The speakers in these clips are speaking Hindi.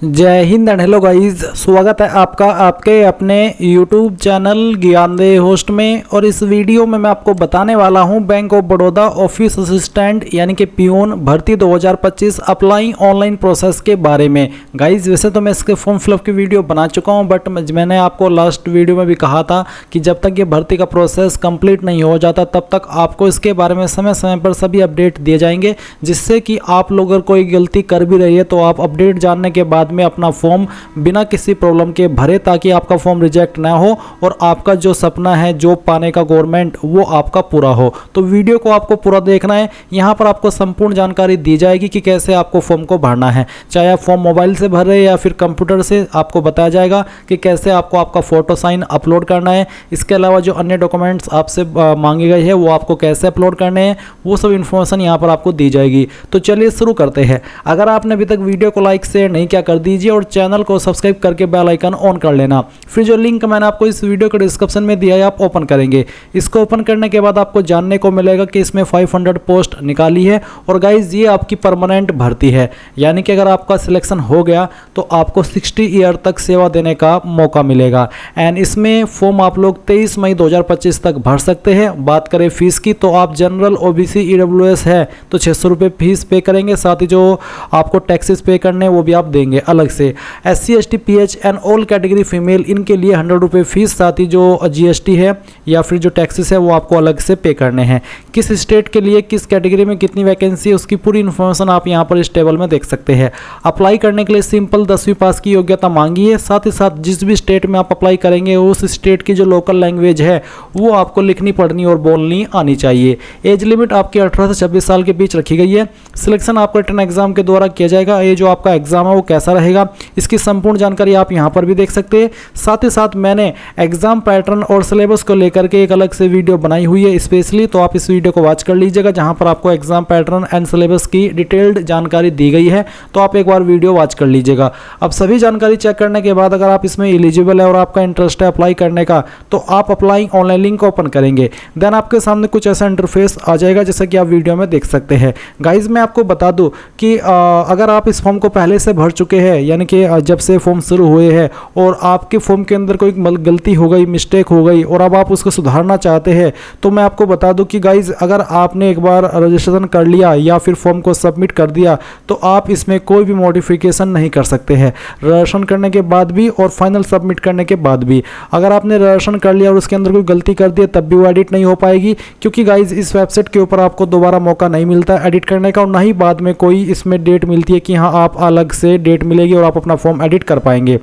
जय हिंद एंड हेलो गाइस, स्वागत है आपका आपके अपने YouTube चैनल ज्ञानदेह होस्ट में। और इस वीडियो में मैं आपको बताने वाला हूं bank of Baroda office assistant यानी कि पियून भर्ती 2025 अप्लाई ऑनलाइन प्रोसेस के बारे में। गाइस वैसे तो मैं इसके फॉर्म फिलअप की वीडियो बना चुका हूं, बट मैंने आपको लास्ट वीडियो में भी कहा था कि जब तक ये भर्ती का प्रोसेस कंप्लीट नहीं हो जाता तब तक आपको इसके बारे में समय समय पर सभी अपडेट दिए जाएंगे, जिससे कि आप लोग अगर कोई गलती कर भी रही है तो आप अपडेट जानने के बाद में अपना फॉर्म बिना किसी प्रॉब्लम के भरे, ताकि आपका फॉर्म रिजेक्ट ना हो और आपका जो सपना है जॉब पाने का गवर्नमेंट वो आपका पूरा हो। तो वीडियो को आपको पूरा देखना है। यहाँ पर आपको संपूर्ण जानकारी दी जाएगी कि कैसे आपको फॉर्म को भरना है, चाहे आप फॉर्म मोबाइल से भर रहे हैं या फिर कंप्यूटर से। आपको बताया जाएगा कि कैसे आपको आपका फोटो साइन अपलोड करना है। इसके अलावा जो अन्य डॉक्यूमेंट्स आपसे मांगे गए हैं वो आपको कैसे अपलोड करने हैं, वो सब इन्फॉर्मेशन यहाँ पर आपको दी जाएगी। तो चलिए शुरू करते हैं। अगर आपने अभी तक वीडियो को लाइक शेयर नहीं किया कर दीजिए और चैनल को सब्सक्राइब करके बेल आइकन ऑन कर लेना। फिर जो लिंक मैंने आपको इस वीडियो के डिस्क्रिप्शन में दिया है आप ओपन करेंगे। इसको ओपन करने के बाद आपको जानने को मिलेगा कि इसमें 500 पोस्ट निकाली है। और गाइज ये आपकी परमानेंट भर्ती है, यानी कि अगर आपका सिलेक्शन हो गया तो आपको 60 ईयर तक सेवा देने का मौका मिलेगा। एंड इसमें फॉर्म आप लोग 23 मई 2025 तक भर सकते हैं। बात करें फीस की तो आप जनरल OBC EWS है तो 600 रुपये फीस पे करेंगे, साथ ही जो आपको टैक्सेस पे करने वो भी आप देंगे अलग से। SC ST PH and all category female इनके लिए 100 रुपये फीस, साथ ही जो GST है या फिर जो टैक्सेस है वो आपको अलग से पे करने हैं। किस स्टेट के लिए किस कैटेगरी में कितनी वैकेंसी है उसकी पूरी इन्फॉर्मेशन आप यहाँ पर इस टेबल में देख सकते हैं। अप्लाई करने के लिए सिंपल 10वीं पास की योग्यता मांगी है। साथ ही साथ जिस भी स्टेट में आप अप्लाई करेंगे उस स्टेट की जो लोकल लैंग्वेज है वो आपको लिखनी पढ़नी और बोलनी आनी चाहिए। एज लिमिट आपकी 18 से 26 साल के बीच रखी गई है। सिलेक्शन आपका रिटन एग्जाम के द्वारा किया जाएगा। ये जो आपका एग्जाम है वो कैसा रहेगा इसकी संपूर्ण जानकारी आप यहाँ पर भी देख सकते हैं। साथ ही साथ मैंने एग्जाम पैटर्न और सिलेबस को लेकर के एक अलग से वीडियो बनाई हुई है स्पेशली, तो आप इस वीडियो को वॉच कर लीजिएगा जहाँ पर आपको एग्जाम पैटर्न एंड सिलेबस की डिटेल्ड जानकारी दी गई है। तो आप एक बार वीडियो वॉच कर लीजिएगा। अब सभी जानकारी चेक करने के बाद अगर आप इसमें एलिजिबल है और आपका इंटरेस्ट है अप्लाई करने का तो आप अप्लाई ऑनलाइन लिंक ओपन करेंगे। देन आपके सामने कुछ ऐसा इंटरफेस आ जाएगा जैसा कि आप वीडियो में देख सकते हैं। गाइज मैं आपको बता दूं कि अगर आप इस फॉर्म को पहले से भर चुके हैं, यानी कि जब से फॉर्म शुरू हुए हैं और आपके फॉर्म के अंदर कोई गलती हो गई, मिस्टेक हो गई और अब आप उसको सुधारना चाहते हैं, तो मैं आपको बता दूं कि गाइज अगर आपने एक बार रजिस्ट्रेशन कर लिया या फिर फॉर्म को सबमिट कर दिया तो आप इसमें कोई भी मॉडिफिकेशन नहीं कर सकते हैं। रजिस्ट्रेशन करने के बाद भी और फाइनल सबमिट करने के बाद भी अगर आपने रजिस्ट्रेशन कर लिया और उसके अंदर कोई गलती कर दी तब भी वो एडिट नहीं हो पाएगी, क्योंकि गाइज इस वेबसाइट के ऊपर आपको दोबारा मौका नहीं मिलता एडिट करने का, और ना ही बाद में कोई इसमें डेट मिलती है कि हाँ आप अलग से डेट मिलेगी और आप अपना फॉर्म एडिट कर पाएंगे।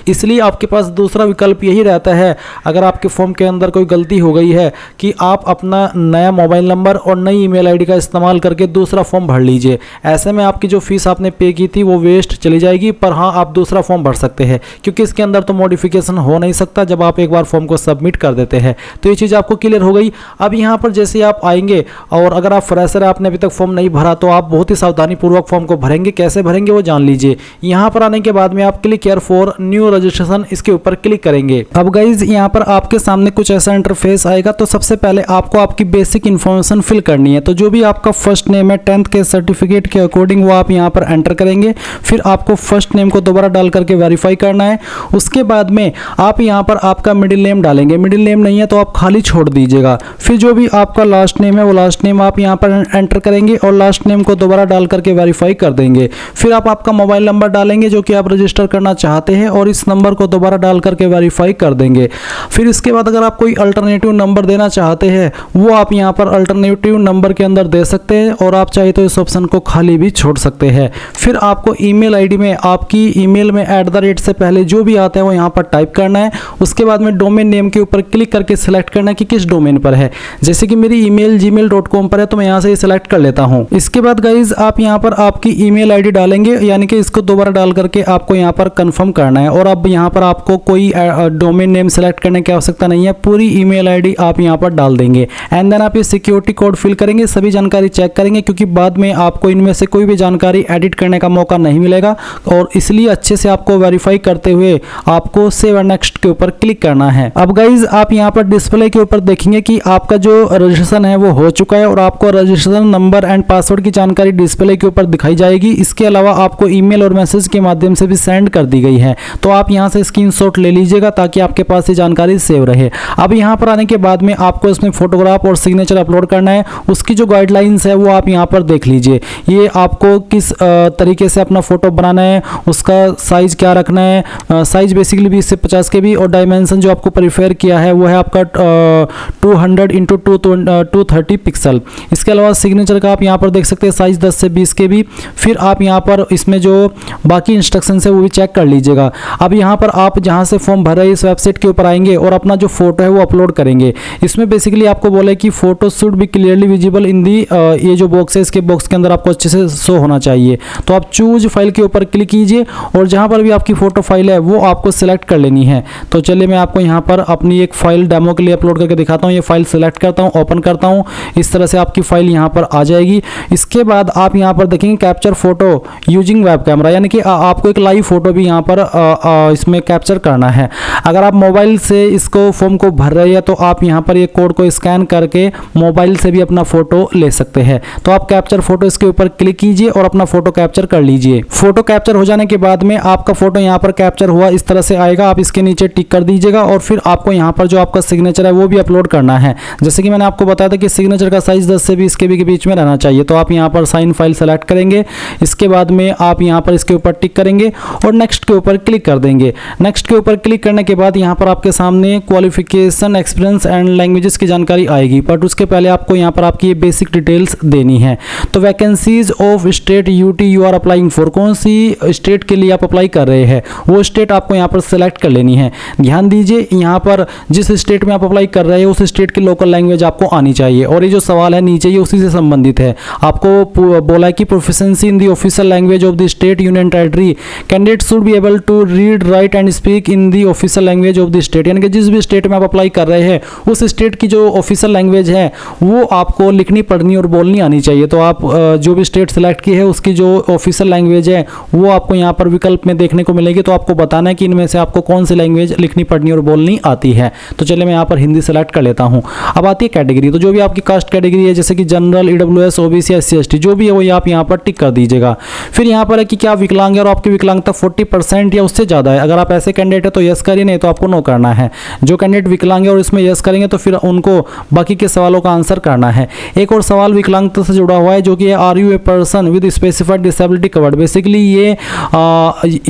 इसलिए आपके पास दूसरा विकल्प यही रहता है, अगर आपके फॉर्म के अंदर कोई गलती हो गई है, कि आप अपना नया मोबाइल नंबर और नई ईमेल आईडी का इस्तेमाल करके दूसरा फॉर्म भर लीजिए। ऐसे में आपकी जो फीस आपने पे की थी वो वेस्ट चली जाएगी, पर हाँ आप दूसरा फॉर्म भर सकते हैं क्योंकि इसके अंदर तो मॉडिफिकेशन हो नहीं सकता जब आप एक बार फॉर्म को सबमिट कर देते हैं। तो ये चीज़ आपको क्लियर हो गई। अब यहाँ पर जैसे आप आएंगे और अगर आप फ्रेशर है, आपने अभी तक फॉर्म नहीं भरा, तो आप बहुत ही सावधानीपूर्वक फॉर्म को भरेंगे। कैसे भरेंगे वो जान लीजिए। यहाँ पर आने के बाद में आप click here for new registration इसके ऊपर क्लिक करेंगे। अब गाइज यहाँ पर आपके सामने कुछ ऐसा इंटरफेस आएगा। तो सबसे पहले आपको आपकी बेसिक इन्फॉर्मेशन फिल करनी है। तो जो भी आपका फर्स्ट नेम है 10th के सर्टिफिकेट के अकॉर्डिंग वो आप यहाँ पर एंटर करेंगे। फिर आपको फर्स्ट नेम को दोबारा डाल करके वेरीफाई करना है। उसके बाद में आप यहाँ पर आपका मिडिल नेम डालेंगे। मिडिल नेम नहीं है तो आप खाली छोड़ दीजिएगा। फिर जो भी आपका लास्ट नेम है वो लास्ट नेम आप यहाँ पर एंटर करेंगे और लास्ट नेम को दोबारा डाल करके वेरीफाई कर देंगे। फिर आप आपका मोबाइल नंबर डालेंगे जो कि आप रजिस्टर करना चाहते हैं और इस नंबर को दोबारा डाल करके वेरीफाई कर देंगे। फिर इसके बाद अगर आप कोई अल्टरनेटिव नंबर देना चाहते हैं वो आप यहाँ पर अल्टरनेटिव नंबर के अंदर दे सकते हैं, और आप चाहे तो इस ऑप्शन को खाली भी छोड़ सकते हैं। फिर आपको ईमेल आईडी में आपकी ईमेल में @ से पहले जो भी आता है वो यहाँ पर टाइप करना है। उसके बाद में डोमेन नेम के ऊपर क्लिक करके सिलेक्ट करना है कि किस डोमेन पर है। जैसे कि मेरी ईमेल gmail.com पर है तो मैं यहाँ से सिलेक्ट कर लेता हूँ। इसके बाद गाइज आप यहाँ पर आपकी ईमेल आईडी डालेंगे, यानी कि इसको दोबारा डाल करके आपको यहाँ पर कंफर्म करना है। है। और अब यहाँ पर आपको कोई डोमेन नेम सेलेक्ट करने की आवश्यकता नहीं है, पूरी ईमेल आईडी आप यहाँ पर डाल देंगे। एंड देन आप ये सिक्योरिटी कोड फिल करेंगे, सभी जानकारी चेक करेंगे, क्योंकि बाद में आपको इनमें से कोई भी जानकारी एडिट करने का मौका नहीं मिलेगा। और इसलिए अच्छे से आपको वेरीफाई करते हुए आपको सेव एंड नेक्स्ट के ऊपर क्लिक करना है। अब गाइज आप यहाँ पर डिस्प्ले के ऊपर देखेंगे कि आपका जो रजिस्ट्रेशन है वो हो चुका है और आपको रजिस्ट्रेशन नंबर एंड पासवर्ड की जानकारी डिस्प्ले के ऊपर दिखाई जाएगी। इसके अलावा आपको ईमेल और मैसेज के माध्यम से भी सेंड कर दी गई है। तो आप यहाँ से स्क्रीनशॉट ले लीजिएगा ताकि आपके पास ये जानकारी सेव रहे। अब यहाँ पर आने के बाद में आपको इसमें फोटोग्राफ और सिग्नेचर अपलोड करना है। उसकी जो गाइडलाइंस है वो आप यहाँ पर देख लीजिए। ये आपको किस तरीके से अपना फोटो बनाना है, उसका साइज क्या रखना है। साइज बेसिकली 20 से 50 के भी, और डायमेंशन जो आपको प्रीफेयर किया है वो है आपका 200 इंटू 230 पिक्सल। इसके अलावा सिग्नेचर का आप यहाँ पर देख सकते हैं साइज 10 से 20 के भी। फिर आप यहाँ पर इसमें जो बाकी इंस्ट्रक्शंस है वो भी चेक कर लीजिएगा। अब यहाँ पर आप जहाँ से फॉर्म भर रहे हैं इस वेबसाइट के ऊपर आएंगे और अपना जो फोटो है वो अपलोड करेंगे। इसमें बेसिकली आपको बोला है कि photo should be clearly visible in the, ये जो बॉक्स है इसके बॉक्स के अंदर आपको अच्छे से शो होना चाहिए। तो आप चूज फाइल के ऊपर क्लिक कीजिए और जहाँ पर भी आपकी फोटो फाइल है वो आपको सिलेक्ट कर लेनी है। तो चलिए मैं आपको यहाँ पर अपनी एक फाइल डेमो के लिए अपलोड करके दिखाता हूँ। ये फाइल सिलेक्ट करता हूँ, ओपन करता हूँ, इस तरह से आपकी फाइल यहाँ पर आ जाएगी। इसके बाद आप यहाँ पर देखेंगे capture photo using web camera, यानी कि आपको एक लाइव फोटो भी यहाँ पर इसमें कैप्चर करना है। अगर आप मोबाइल से इसको फॉर्म को भर रहे हैं तो आप यहाँ पर ये कोड को स्कैन करके मोबाइल से भी अपना फोटो ले सकते हैं। तो आप कैप्चर फोटो इसके ऊपर क्लिक कीजिए और अपना फोटो कैप्चर कर लीजिए। फोटो कैप्चर हो जाने के बाद में आपका फोटो यहाँ पर कैप्चर हुआ इस तरह से आएगा। आप इसके नीचे टिक कर दीजिएगा और फिर आपको यहाँ पर जो आपका सिग्नेचर है वो भी अपलोड करना है। जैसे कि मैंने आपको बताया था कि सिग्नेचर का साइज 10 से 20 KB के बीच में रहना चाहिए। तो आप यहाँ पर साइन फाइल सेलेक्ट करेंगे। इसके बाद में आप यहाँ पर इसके ऊपर टिक करेंगे और नेक्स्ट के ऊपर क्लिक कर देंगे। नेक्स्ट के ऊपर क्लिक करने के बाद यहाँ पर आपके सामने क्वालिफिकेशन, एक्सपीरियंस एंड लैंग्वेजेस की जानकारी आएगी, बट उसके पहले आपको यहाँ पर आपकी ये बेसिक डिटेल्स देनी है। तो vacancies of state UT you are applying for, कौन सी स्टेट के लिए आप अप्लाई कर रहे हैं वो स्टेट आपको यहाँ पर सेलेक्ट कर लेनी है। ध्यान दीजिए यहाँ पर जिस स्टेट में आप अप्लाई कर रहे हैं उस स्टेट की लोकल लैंग्वेज आपको आनी चाहिए। और ये जो सवाल है नीचे ये उसी से संबंधित है। आपको बोला है कि proficiency in the official language of the state union territory, candidate should be able to read, write and speak in the official language of the state, यानी कि जिस भी स्टेट में आप अप्लाई कर रहे हैं उस स्टेट की जो ऑफिशियल लैंग्वेज है वो आपको लिखनी, पढ़नी और बोलनी आनी चाहिए। तो आप जो भी स्टेट सेलेक्ट की है उसकी जो ऑफिशियल लैंग्वेज है वो आपको यहाँ पर विकल्प में देखने को मिलेगी। तो आपको बताना है कि इनमें से आपको कौन सी लैंग्वेज लिखनी, पढ़नी और बोलनी आती है। तो चलिए मैं यहाँ पर हिंदी सेलेक्ट कर लेता हूँ। अब आती है कैटेगरी। तो जो भी आपकी कास्ट कैटेगरी है जैसे कि general, EWS, OBC, SC, ST जो भी है वो आप यहाँ पर टिक कर दीजिएगा। फिर यहाँ पर है कि क्या विकलांग है और आपकी विकलांगता 40% या उससे ज़्यादा है। अगर आप ऐसे कैंडिडेट है तो यस करिए, नहीं तो आपको नो करना है। जो कैंडिडेट विकलांग है और इसमें यस करेंगे तो फिर उनको बाकी के सवालों का आंसर करना है। एक और सवाल विकलांगता से जुड़ा हुआ है जो कि are you a person with specified disability covered. Basically ये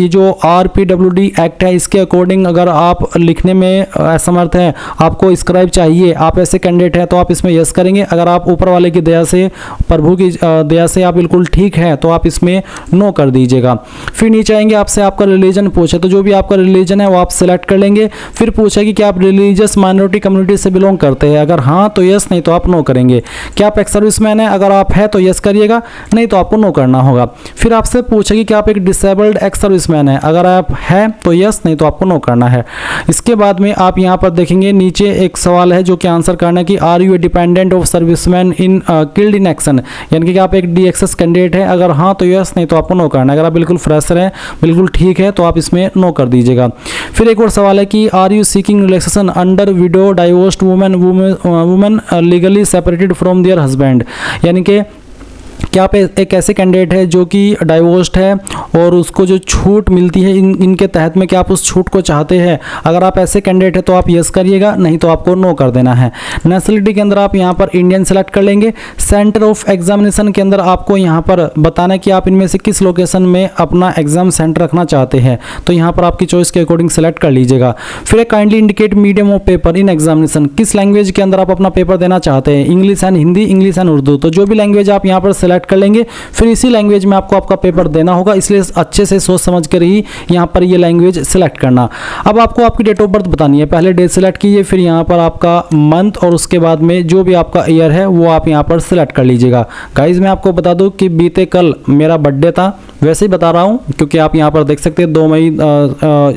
जो RPWD एक्ट है इसके अकॉर्डिंग अगर आप लिखने में असमर्थ हैं, आपको स्क्राइब चाहिए, आप ऐसे कैंडिडेट हैं तो आप इसमें यस करेंगे। अगर आप ऊपर वाले की दया से, प्रभु की दया से आप बिल्कुल ठीक है तो आप इसमें नो कर दीजिएगा। फिर नीचे आएंगे, आपसे आपका रिलीजन पूछे, तो जो भी आपका रिलीजन है वो आप सिलेक्ट कर लेंगे। फिर पूछे कि क्या आप रिलीजियस माइनॉरिटी कम्युनिटी से बिलोंग करते हैं। अगर हाँ तो यस, नहीं तो आप नो करेंगे। क्या आप एक्स सर्विसमैन है, अगर आप है तो यस करिएगा, नहीं तो आपको नो करना होगा। फिर आपसे पूछे कि क्या आप एक डिसेबल्ड एक्स सर्विसमैन है, अगर आप है तो यस, नहीं तो आपको नो करना है। इसके बाद में आप यहाँ पर देखेंगे नीचे एक सवाल है जो कि आंसर करना है कि are you a dependent of serviceman in killed in action, यानी कि आप एक DXS कैंडिडेट है। अगर हाँ तो यस, नहीं तो आपको नो करना है। अगर आप बिल्कुल फ्रेशर है, बिल्कुल ठीक है तो आप इसमें नो कर दीजिएगा। फिर एक और सवाल है कि are you seeking relaxation under widow divorced women legally separated from their husband, यानी कि क्या आप एक ऐसे कैंडिडेट है जो कि डाइवोर्स्ड है और उसको जो छूट मिलती है इनके तहत में, क्या आप उस छूट को चाहते हैं। अगर आप ऐसे कैंडिडेट है तो आप यस करिएगा, नहीं तो आपको नो कर देना है। नेशनलिटी के अंदर आप यहाँ पर इंडियन सेलेक्ट कर लेंगे। सेंटर ऑफ एग्जामिनेशन के अंदर आपको यहाँ पर बताना है कि आप इनमें से किस लोकेशन में अपना एग्जाम सेंटर रखना चाहते हैं। तो यहाँ पर आपकी चॉइस के अकॉर्डिंग सेलेक्ट कर लीजिएगा। फिर kindly indicate medium of paper in examination, किस लैंग्वेज के अंदर आप अपना पेपर देना चाहते हैं। English and Hindi, English and Urdu. तो जो भी लैंग्वेज आप यहाँ पर सेलेक्ट सिलेक्ट कर लेंगे। फिर इसी लैंग्वेज में आपको आपका पेपर देना होगा, इसलिए अच्छे से सोच समझ कर ही यहाँ पर ये लैंग्वेज सिलेक्ट करना। अब आपको आपकी डेट ऑफ बर्थ बतानी है। पहले डेट सेलेक्ट कीजिए, फिर यहाँ पर आपका मंथ और उसके बाद में जो भी आपका ईयर है वो आप यहाँ पर सिलेक्ट कर लीजिएगा। गाइज मैं आपको बता दूं कि बीते कल मेरा बर्थडे था, वैसे ही बता रहा हूँ क्योंकि आप यहाँ पर देख सकते हैं 2 मई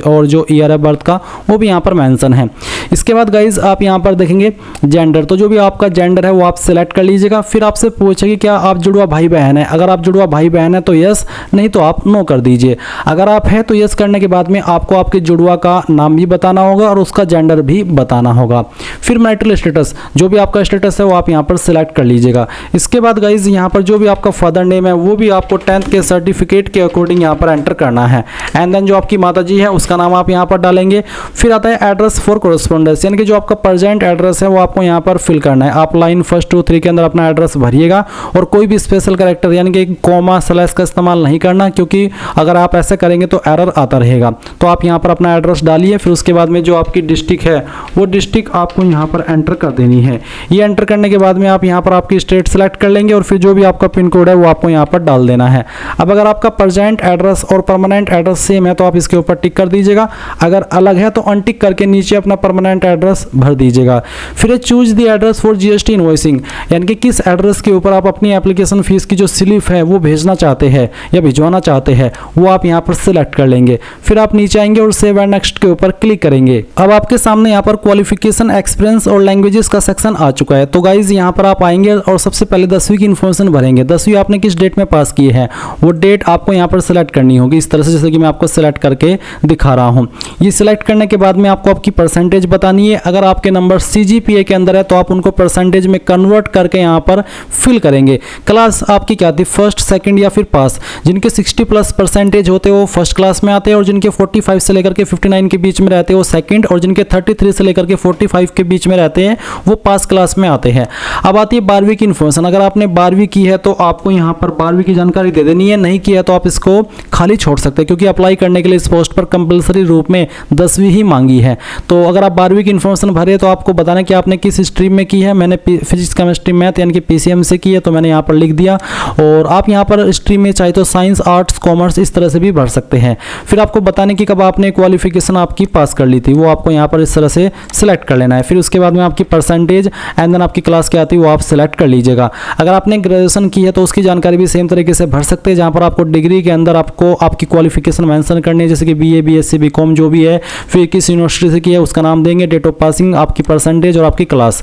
और जो ईयर है बर्थ का वो भी यहाँ पर मेंशन है। इसके बाद गाइज आप यहाँ पर देखेंगे जेंडर, तो जो भी आपका जेंडर है वो आप सिलेक्ट कर लीजिएगा। फिर आपसे पूछेगी क्या आप जुड़वा भाई बहन है, अगर आप जुड़वा भाई बहन है तो यस, नहीं तो आप नो कर दीजिए। अगर आप है तो यस करने के बाद में आपको आपके जुड़वा का नाम भी बताना होगा और उसका जेंडर भी बताना होगा। फिर मैरिटल स्टेटस, जो भी आपका स्टेटस है वो आप यहाँ पर सिलेक्ट कर लीजिएगा। इसके बाद गाइज यहाँ पर जो भी आपका फादर नेम है वो भी आपको 10th के सर्टिफिकेट के अकॉर्डिंग यहाँ पर एंटर करना है। एंड देन जो आपकी माता जी है उसका नाम आप यहाँ पर डालेंगे। फिर आता है एड्रेस फॉर कोरेस्पोंडेंस, यानी कि जो आपका प्रेजेंट एड्रेस है वो आपको यहाँ पर फिल करना है। आप लाइन 1, 2, 3 के अंदर अपना एड्रेस भरिएगा और कोई भी स्पेशल कैरेक्टर यानी कि कॉमा स्लैश का इस्तेमाल नहीं करना, क्योंकि अगर आप ऐसा करेंगे तो एरर आता रहेगा। तो आप यहाँ पर अपना एड्रेस डालिए। फिर उसके बाद में जो आपकी डिस्ट्रिक्ट है वो डिस्ट्रिक्ट आपको यहाँ पर एंटर कर देनी है। ये एंटर करने के बाद में आप यहाँ पर आपकी स्टेट सेलेक्ट कर लेंगे और फिर जो भी आपका पिन कोड है वो आपको यहाँ पर डाल देना है। अब अगर आपका प्रेजेंट एड्रेस और परमानेंट एड्रेस सेम है तो आप इसके ऊपर टिक कर दीजिएगा, अगर अलग है तो अनटिक करके नीचे अपना परमानेंट एड्रेस भर दीजिएगा। फिर choose the address for GST invoicing, यानी कि किस एड्रेस के ऊपर आप अपनी एप्लीकेशन फीस की जो स्लिप है वो भेजना चाहते हैं या भिजवाना चाहते हैं वो आप यहाँ पर सिलेक्ट कर लेंगे। फिर आप नीचे आएंगे और सेव एंड नेक्स्ट के ऊपर क्लिक करेंगे। अब आपके सामने यहाँ पर क्वालिफिकेशन, एक्सपीरियंस और लैंग्वेजेस का सेक्शन आ चुका है। तो गाइज यहाँ पर आप आएंगे और सबसे पहले 10वीं की इन्फॉर्मेशन भरेंगे। 10वीं आपने किस डेट में पास की है वो डेट आपको यहाँ पर सिलेक्ट करनी होगी, इस तरह से जैसे कि मैं आपको सिलेक्ट करके दिखा रहा हूँ। ये सिलेक्ट करने के बाद में आपको आपकी परसेंटेज बतानी है। अगर आपके नंबर CGPA के अंदर है तो आप उनको परसेंटेज में कन्वर्ट करके यहाँ पर फिल करेंगे। क्लास आपकी क्या थी, फर्स्ट, सेकंड या फिर पास। जिनके 60+ परसेंटेज होते हैं वो फर्स्ट क्लास में आते हैं और जिनके 45 से लेकर के 59 के बीच में रहते हैं वो सेकंड, और जिनके 33 से लेकर के 45 के बीच में रहते हैं वो पास क्लास में आते हैं। अब आती है 12वीं की इन्फॉर्मेशन। अगर आपने 12वीं की है तो आपको यहाँ पर 12वीं की जानकारी दे देनी है, नहीं की है तो आप इसको खाली छोड़ सकते हैं, क्योंकि अप्लाई करने के लिए इस पोस्ट पर कंपलसरी रूप में 10वीं ही मांगी है। तो अगर आप 12वीं की इन्फॉर्मेशन भरे तो आपको बताना कि आपने किस स्ट्रीम में की है। मैंने फिजिक्स, केमिस्ट्री, मैथ यानी कि PCM से की है तो मैंने यहाँ पर लिख दिया। और आप यहाँ पर स्ट्रीम में चाहे तो साइंस, आर्ट्स, कॉमर्स इस तरह से भी भर सकते हैं। फिर आपको बताने कि कब आपने क्वालिफिकेशन आपकी पास कर ली थी वो आपको यहाँ पर इस तरह से सिलेक्ट कर लेना है। फिर उसके बाद में आपकी परसेंटेज एंड देन आपकी क्लास क्या आती है वो आप सिलेक्ट कर लीजिएगा। अगर आपने ग्रेजुएशन की है तो उसकी जानकारी भी सेम तरीके से भर सकते हैं, जहाँ पर आपको डिग्री के अंदर आपको आपकी क्वालिफिकेशन मेंशन करनी है, जैसे कि BA, BSc, BCom जो भी है। फिर किस यूनिवर्सिटी से की है उसका नाम देंगे, डेट ऑफ पासिंग, आपकी परसेंटेज और आपकी क्लास।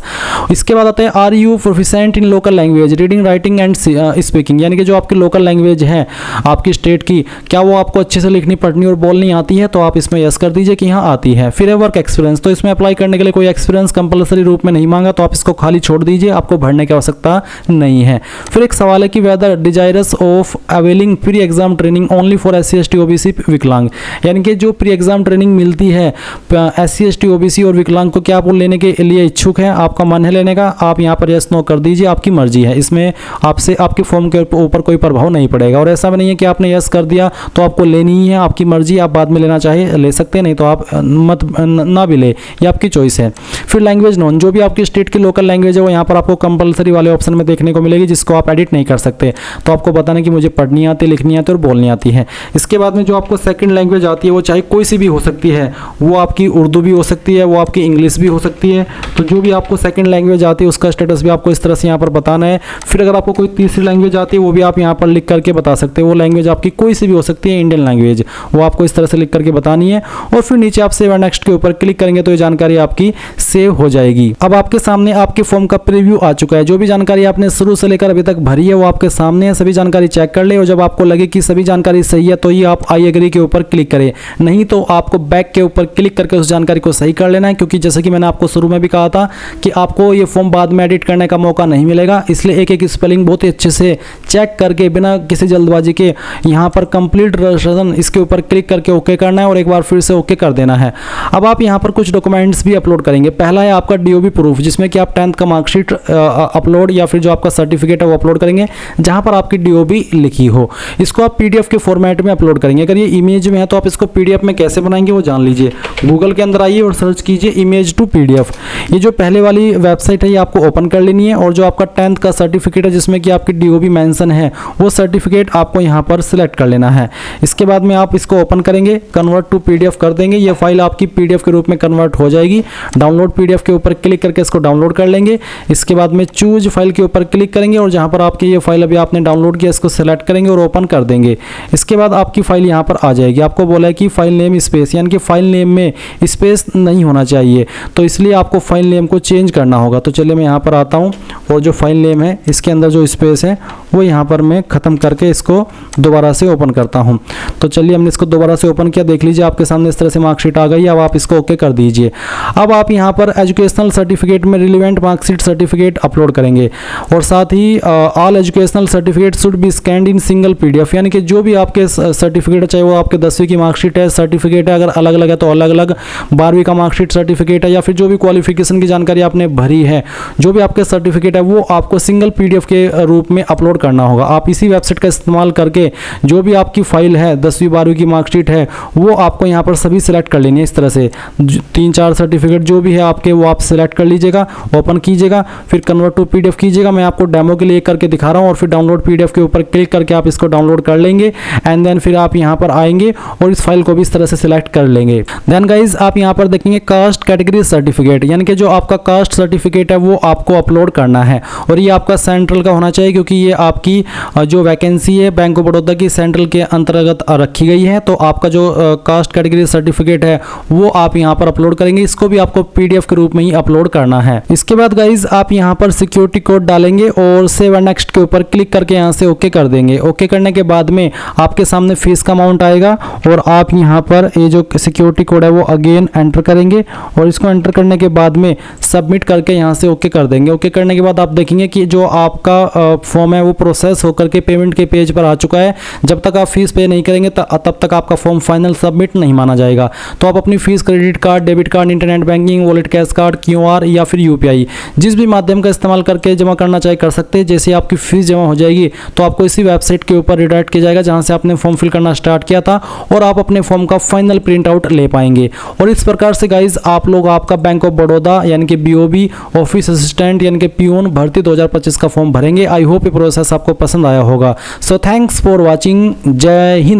इसके बाद आता है are you proficient in local language, reading, writing and speaking, यानी कि जो आपकी लोकल लैंग्वेज है आपकी स्टेट की, क्या वो आपको अच्छे से लिखनी, पढ़नी और बोलनी आती है, तो आप इसमें यस कर दीजिए कि हाँ आती है। फिर है वर्क एक्सपीरियंस, तो इसमें अप्लाई करने के लिए कोई एक्सपीरियंस कंपलसरी रूप में नहीं मांगा, तो आप इसको खाली छोड़ दीजिए, आपको भरने की आवश्यकता नहीं है। फिर एक सवाल है कि whether desirous of availing pre exam training only for SC ST OBC विकलांग, यानी कि जो प्री एग्जाम ट्रेनिंग मिलती है SC ST OBC और विकलांग को, क्या आप वो लेने के लिए इच्छुक हैं, आपका मन है लेने का, आप यहाँ पर यस नो कर दीजिए, आपकी मर्जी है। इसमें आपसे आपके फॉर्म के ऊपर कोई प्रभाव नहीं पड़ेगा। और ऐसा भी नहीं है कि आपने यस कर दिया तो आपको लेनी ही है, आपकी मर्जी, आप बाद में लेना चाहे ले सकते हैं, नहीं तो आप मत ना भी ले, ये आपकी चॉइस है। फिर लैंग्वेज नोन, जो भी आपकी स्टेट की लोकल लैंग्वेज है वो यहाँ पर आपको कंपलसरी वाले ऑप्शन में देखने को मिलेगी, जिसको आप एडिट नहीं कर सकते। तो आपको बताना कि मुझे पढ़नी आती, लिखनी आती और बोलनी आती है। इसके बाद में जो आपको सेकंड लैंग्वेज आती है वो चाहे कोई सी भी हो सकती है, वो आपकी उर्दू भी हो सकती है, वो आपकी इंग्लिश भी हो सकती है। तो जो भी आपको सेकंड लैंग्वेज आती है उसका स्टेटस भी आपको इस तरह से यहाँ पर बताना है। फिर अगर आपको कोई तीसरी लैंग्वेज आती है वो भी आप यहाँ पर लिख करके बता सकते हैं। वो लैंग्वेज आपकी कोई सी भी हो सकती है, इंडियन लैंग्वेज, वो आपको इस तरह से लिख करके बतानी है। और फिर नीचे आप सेव एंड नेक्स्ट के ऊपर क्लिक करेंगे तो ये जानकारी आपकी सेव हो जाएगी। अब आपके सामने आपके फॉर्म का प्रीव्यू आ चुका है। जो भी जानकारी आपने शुरू से लेकर अभी तक भरी है वो आपके सामने है, सभी जानकारी चेक कर ले और जब आपको लगे कि सभी जानकारी सही है तो ही आप आई एग्री के ऊपर क्लिक करें, नहीं तो आपको बैक के ऊपर क्लिक करके उस जानकारी को सही कर लेना है। क्योंकि जैसे कि मैंने आपको शुरू में भी कहा था कि आपको ये फॉर्म बाद में एडिट करने का मौका नहीं मिलेगा, इसलिए एक एक स्पेलिंग बहुत ही अच्छे से चेक करके बिना किसी जल्दबाजी के यहाँ पर कंप्लीट रजिस्ट्रेशन इसके ऊपर क्लिक करके ओके करना है और एक बार फिर से ओके कर देना है। अब आप यहाँ पर कुछ डॉक्यूमेंट्स भी अपलोड करेंगे। पहला है आपका DOB प्रूफ, जिसमें कि आप 10th का मार्कशीट अपलोड या फिर जो आपका सर्टिफिकेट है वो अपलोड करेंगे जहाँ पर आपकी DOB लिखी हो। इसको आप PDF के फॉर्मेट में अपलोड करेंगे। अगर ये इमेज में है तो आप इसको PDF में कैसे बनाएंगे वो जान लीजिए। गूगल के अंदर आइए और सर्च कीजिए इमेज टू PDF। ये जो पहले वाली वेबसाइट है ये आपको ओपन कर लेनी है और जो आपका 10th का सर्टिफिकेट है जिसमें कि आपके आपकी DOB मेंशन है वो सर्टिफिकेट आपको यहाँ पर सिलेक्ट कर लेना है। इसके बाद में आप इसको ओपन करेंगे, कन्वर्ट टू PDF कर देंगे, ये फाइल आपकी PDF के रूप में कन्वर्ट हो जाएगी। डाउनलोड PDF के ऊपर क्लिक करके इसको डाउनलोड कर लेंगे। इसके बाद में चूज फाइल के ऊपर क्लिक करेंगे और जहाँ पर आपकी ये फाइल अभी आपने डाउनलोड किया इसको सेलेक्ट करेंगे और ओपन कर देंगे। इसके बाद आपकी फाइल यहाँ पर आ जाएगी। आपको बोला है कि फाइल नेम स्पेस, यानी कि फाइल नेम में स्पेस नहीं होना चाहिए, तो इसलिए आपको फाइल नेम को चेंज करना होगा। तो चलिए मैं यहाँ पर आता हूँ और जो फाइल नेम है इसके अंदर जो स्पेस है वो यहाँ पर मैं ख़त्म करके इसको दोबारा से ओपन करता हूँ। तो चलिए हमने इसको दोबारा से ओपन किया, देख लीजिए आपके सामने इस तरह से मार्कशीट आ गई। अब आप इसको ओके कर दीजिए। अब आप यहाँ पर एजुकेशनल सर्टिफिकेट में रिलेवेंट मार्कशीट सर्टिफिकेट अपलोड करेंगे और साथ ही all educational certificate should be scanned in single PDF, यानी कि जो भी आपके सर्टिफिकेट है, चाहे वो आपके 10वीं की मार्कशीट है, सर्टिफिकेट है, अगर अलग अलग है तो अलग अलग, 12वीं का मार्कशीट सर्टिफिकेट है, या फिर जो भी क्वालिफिकेशन की जानकारी आपने भरी है, जो भी आपके सर्टिफिकेट है वो आपको सिंगल PDF के रूप में अपलोड करना होगा। आप इसी वेबसाइट का इस्तेमाल करके जो भी आपकी फाइल है, 10वीं 12वीं की मार्कशीट है, वो आपको यहाँ पर सभी सिलेक्ट कर लेनी है। इस तरह से 3-4 सर्टिफिकेट जो भी है आपके वो आप सिलेक्ट कर लीजिएगा, ओपन कीजिएगा, फिर कन्वर्ट टू PDF कीजिएगा। मैं आपको डेमो के लिए करके दिखा रहा हूँ। और फिर डाउनलोड PDF के ऊपर क्लिक करके आप इसको डाउनलोड कर लेंगे एंड देन फिर आप यहाँ पर आएंगे और इस फाइल को भी इस तरह से सिलेक्ट कर लेंगे। देन गाइज आप यहाँ पर देखेंगे कास्ट कैटेगरी सर्टिफिकेट, यानी कि जो आपका कास्ट सर्टिफिकेट है वो आपको अपलोड करना है और ये आपका सेंट्रल का होना चाहिए, क्योंकि ये आपकी जो वैकेंसी है बैंक ऑफ बड़ौदा की सेंट्रल के अंतर्गत रखी गई है। तो आपका जो कास्ट कैटेगरी सर्टिफिकेट है वो आप यहाँ पर अपलोड करेंगे। इसको भी आपको PDF के रूप में ही अपलोड करना है। इसके बाद गाइज आप यहाँ पर सिक्योरिटी कोड डालेंगे और सेव एंड नेक्स्ट के ऊपर क्लिक करके यहाँ से ओके कर देंगे। ओके करने के बाद में आपके सामने फीस का अमाउंट आएगा और आप यहाँ पर ये जो सिक्योरिटी कोड है वो अगेन एंटर करेंगे और इसको एंटर करने के बाद में सबमिट करके यहाँ से ओके कर देंगे। ओके करने के बाद आप देखेंगे कि जो आपका फॉर्म है वो प्रोसेस होकर के पेमेंट के पेज पर आ चुका है। जब तक आप फीस पे नहीं करेंगे तब तक आपका फॉर्म फाइनल सबमिट नहीं माना जाएगा। तो आप अपनी fees credit card, debit card, internet banking, wallet, cash card, QR या फिर UPI जिस भी माध्यम का इस्तेमाल करके जमा करना चाहे कर सकते हैं। जैसे आपकी फीस जमा हो जाएगी तो आपको इसी वेबसाइट के ऊपर रिडायरेक्ट किया जाएगा जहां से आपने फॉर्म फिल करना स्टार्ट किया था और आप अपने फॉर्म का फाइनल प्रिंट आउट ले पाएंगे। और इस प्रकार से गाइज आप लोग आपका बैंक ऑफ बड़ौदा यानी कि BOB ऑफिस असिस्टेंट यानी कि पियून भर्ती 2025 का फॉर्म भरेंगे। आई होप ये प्रोसेस आपको पसंद आया होगा। So thanks for watching. जय हिंद।